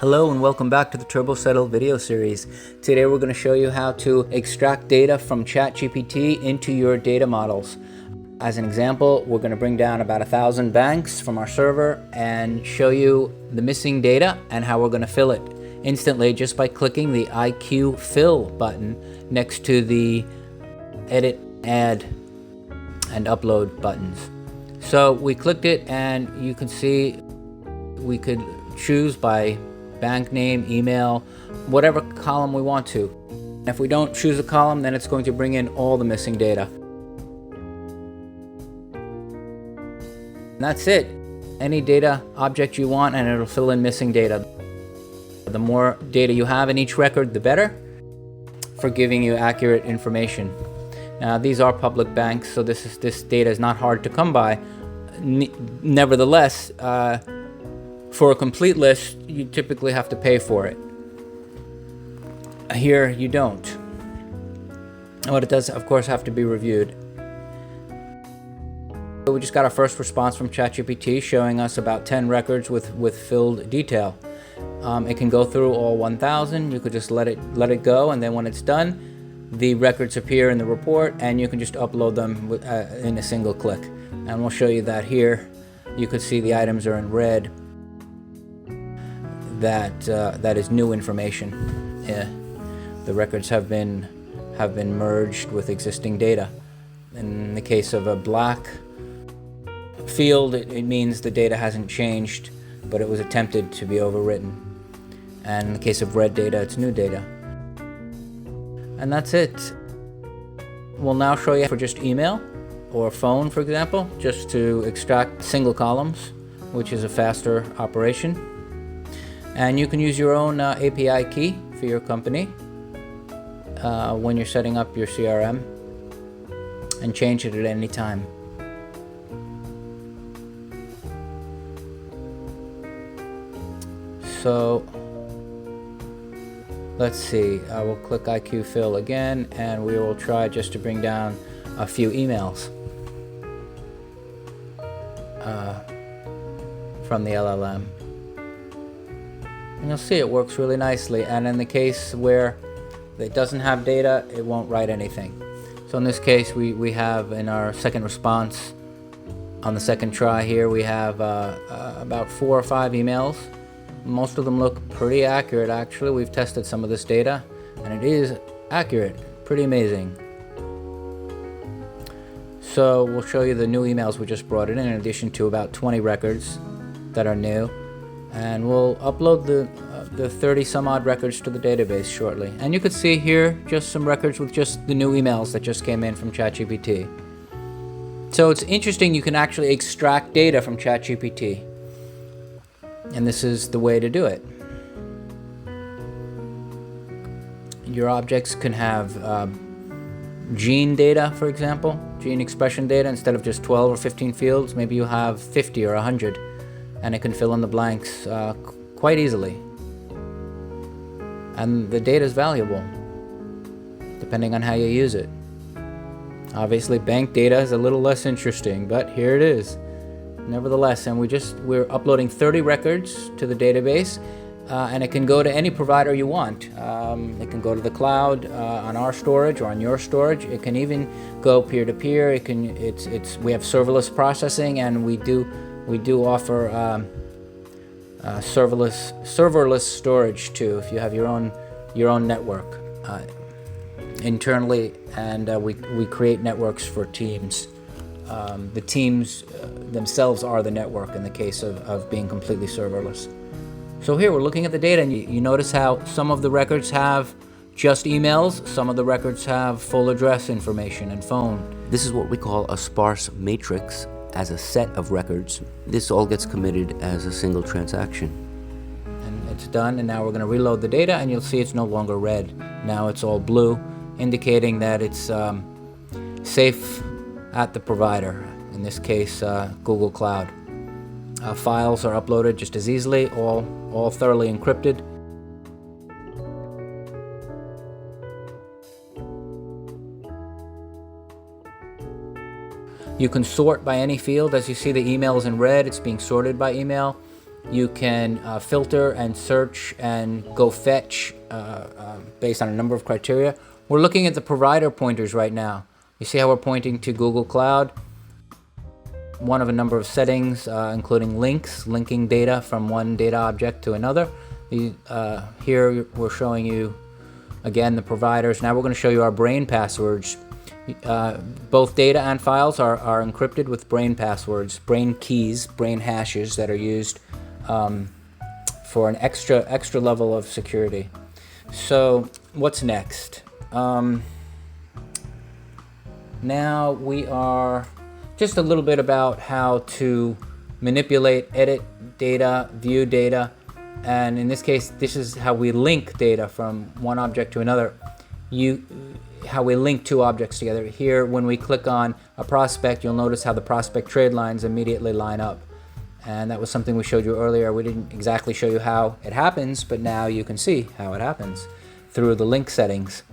Hello and welcome back to the TurboSettle video series. Today we're going to show you how to extract data from Chat-GPT into your data models. As an example, we're going to bring down about 1,000 banks from our server and show you the missing data and how we're going to fill it instantly just by clicking the IQ Fill button next to the Edit, Add, and Upload buttons. So we clicked it and you can see we could choose by bank name, email, whatever column we want to. If we don't choose a column, then it's going to bring in all the missing data. And that's it. Any data object you want and it'll fill in missing data. The more data you have in each record, the better for giving you accurate information. Now these are public banks, so this data is not hard to come by. Nevertheless, for a complete list, you typically have to pay for it. Here, you don't. But it does, of course, have to be reviewed. We just got our first response from ChatGPT showing us about 10 records with filled detail. It can go through all 1,000. You could just let it go, and then when it's done, the records appear in the report, and you can just upload them in a single click. And we'll show you that here. You could see the items are in red. That is new information. The records have been merged with existing data. In the case of a black field, it means the data hasn't changed, but it was attempted to be overwritten. And in the case of red data, it's new data. And that's it. We'll now show you for just email or phone, for example, just to extract single columns, which is a faster operation. And you can use your own API key for your company when you're setting up your CRM and change it at any time. So let's see, I will click IQ Fill again and we will try just to bring down a few emails from the LLM. And you'll see it works really nicely, and in the case where it doesn't have data, it won't write anything. So in this case, we have in our second response, on the second try here, we have about 4 or 5 emails. Most of them look pretty accurate actually. We've tested some of this data, and it is accurate, pretty amazing. So we'll show you the new emails we just brought in addition to about 20 records that are new. And we'll upload the 30 some odd records to the database shortly. And you could see here just some records with just the new emails that just came in from ChatGPT. So it's interesting, you can actually extract data from ChatGPT. And this is the way to do it. Your objects can have gene data, for example, gene expression data. Instead of just 12 or 15 fields, maybe you have 50 or 100. And it can fill in the blanks quite easily. And the data is valuable, depending on how you use it. Obviously, bank data is a little less interesting, but here it is. Nevertheless, and we're uploading 30 records to the database, and it can go to any provider you want. It can go to the cloud on our storage or on your storage. It can even go peer-to-peer. We have serverless processing, and we do offer serverless storage too, if you have your own network internally, and we create networks for teams. The teams themselves are the network in the case of being completely serverless. So here we're looking at the data, and you notice how some of the records have just emails, some of the records have full address information and phone. This is what we call a sparse matrix. As a set of records, this all gets committed as a single transaction. And it's done, and now we're going to reload the data, and you'll see it's no longer red. Now it's all blue, indicating that it's safe at the provider, in this case Google Cloud. Files are uploaded just as easily, all thoroughly encrypted. You can sort by any field. As you see, the email is in red. It's being sorted by email. You can filter and search and go fetch based on a number of criteria. We're looking at the provider pointers right now. You see how we're pointing to Google Cloud? One of a number of settings, including links, linking data from one data object to another. Here we're showing you, again, the providers. Now we're going to show you our brain passwords. Both data and files are encrypted with brain passwords, brain keys, brain hashes that are used for an extra level of security. So what's next? Now we are just a little bit about how to manipulate, edit data, view data, and in this case, this is how we link data from one object to another. How we link two objects together. Here, when we click on a prospect, you'll notice how the prospect trade lines immediately line up. And that was something we showed you earlier. We didn't exactly show you how it happens, but now you can see how it happens through the link settings.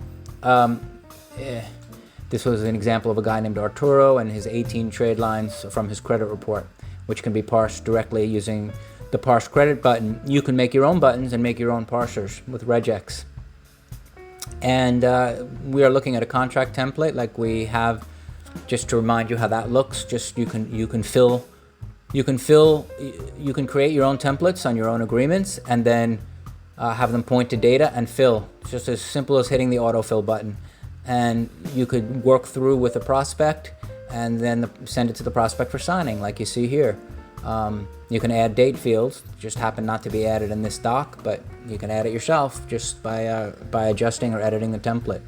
This was an example of a guy named Arturo and his 18 trade lines from his credit report, which can be parsed directly using the parse credit button. You can make your own buttons and make your own parsers with regex. And we are looking at a contract template like we have, just to remind you how that looks. Just you can create your own templates on your own agreements and then have them point to data and fill. It's just as simple as hitting the autofill button. And you could work through with a prospect and then send it to the prospect for signing, like you see here. You can add date fields, just happen not to be added in this doc, but you can add it yourself just by adjusting or editing the template.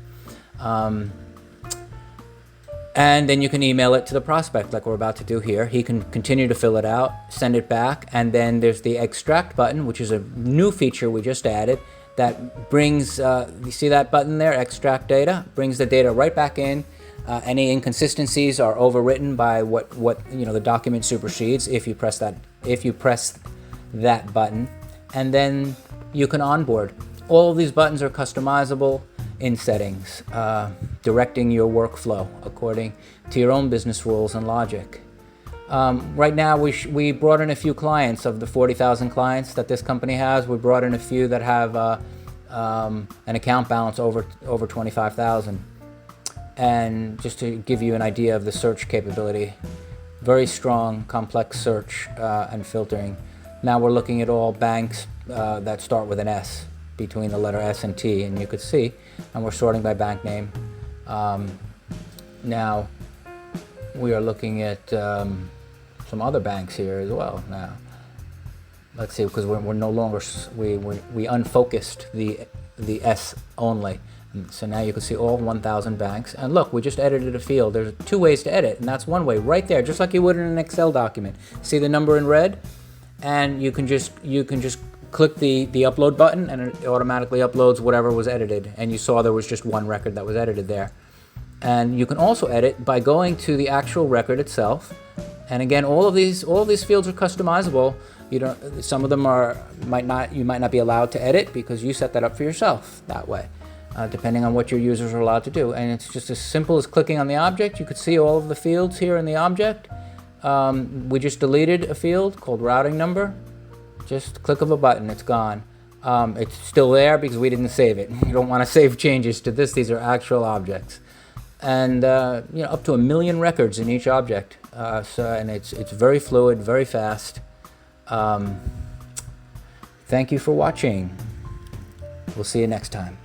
And then you can email it to the prospect like we're about to do here. He can continue to fill it out, send it back, and then there's the extract button, which is a new feature we just added that brings, you see that button there, extract data, brings the data right back in. Any inconsistencies are overwritten by what the document supersedes if you press that button, and then you can onboard. All of these buttons are customizable in settings, directing your workflow according to your own business rules and logic. Right now, we brought in a few clients. Of the 40,000 clients that this company has, we brought in a few that have an account balance over 25,000. And just to give you an idea of the search capability, very strong, complex search and filtering. Now we're looking at all banks that start with an S, between the letter S and T, and you could see, and we're sorting by bank name. Now we are looking at some other banks here as well. Now let's see, because we're no longer, we unfocused the S only. So now you can see all 1,000 banks. And look, we just edited a field. There's two ways to edit, and that's one way right there, just like you would in an Excel document. See the number in red? And you can just click the upload button, and it automatically uploads whatever was edited. And you saw there was just one record that was edited there. And you can also edit by going to the actual record itself. And again, all of these fields are customizable. Some of them you might not be allowed to edit because you set that up for yourself that way. Depending on what your users are allowed to do. And it's just as simple as clicking on the object. You could see all of the fields here in the object. We just deleted a field called routing number. Just click of a button, it's gone. It's still there because we didn't save it. You don't want to save changes to this. These are actual objects. And up to 1 million records in each object. And it's very fluid, very fast. Thank you for watching. We'll see you next time.